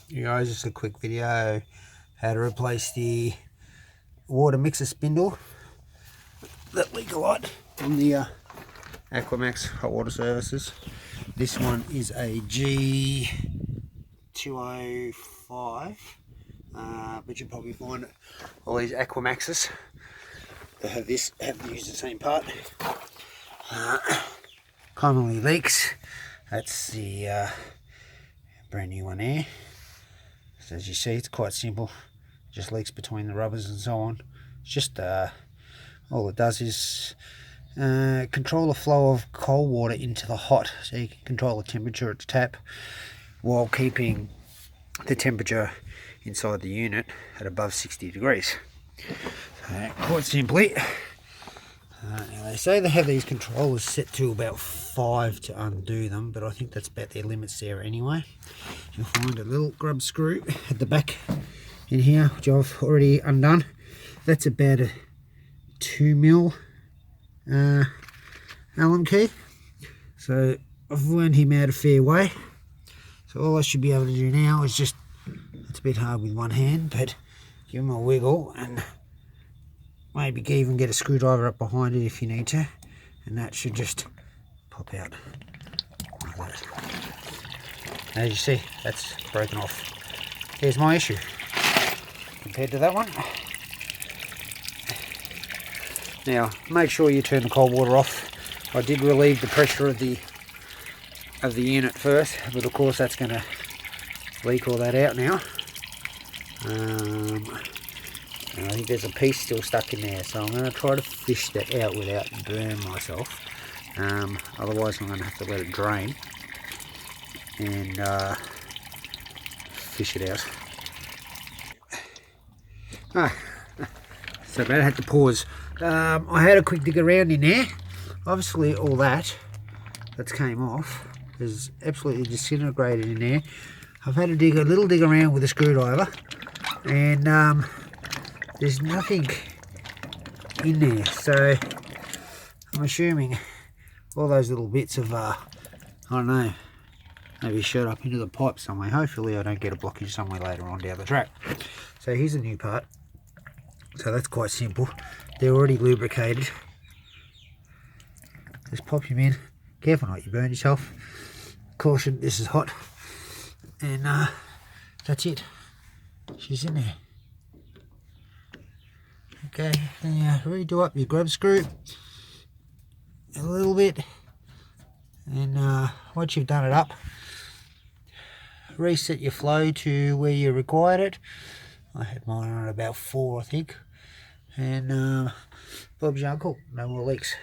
You guys, just a quick video how to replace the water mixer spindle that leak a lot on the Aquamax hot water services. This one is a g205, but you'll probably find all these Aquamaxes that have this have used the same part. Commonly leaks. That's the brand new one there. So as you see, it's quite simple. Just leaks between the rubbers and so on. It's just all it does is control the flow of cold water into the hot, so you can control the temperature at the tap while keeping the temperature inside the unit at above 60 degrees. So quite simply, now they say they have these controllers set to about 5 to undo them, but I think that's about their limits there anyway. You'll find a little grub screw at the back in here, which I've already undone. That's about a 2mm Allen key. So I've learned him out a fair way. So all I should be able to do now is just, it's a bit hard with one hand, but give him a wiggle and maybe even get a screwdriver up behind it if you need to, and that should just pop out like that. As you see, that's broken off. Here's my issue compared to that one. Now make sure you turn the cold water off. I did relieve the pressure of the unit first, but of course that's going to leak all that out now. I think there's a piece still stuck in there, so I'm going to try to fish that out without burning myself. Otherwise I'm going to have to let it drain and fish it out. So bad I had to pause. I had a quick dig around in there. Obviously all that's came off is absolutely disintegrated in there. I've had to a little dig around with a screwdriver, and there's nothing in there, so I'm assuming all those little bits of I don't know, maybe shot up into the pipe somewhere. Hopefully I don't get a blockage somewhere later on down the track. So here's a new part. So that's quite simple. They're already lubricated. Just pop them in. Careful not you burn yourself. Caution, this is hot. And that's it. She's in there. Okay, then you redo up your grub screw a little bit, and once you've done it up, reset your flow to where you required it. I had mine on about 4, I think, and Bob's your uncle, no more leaks.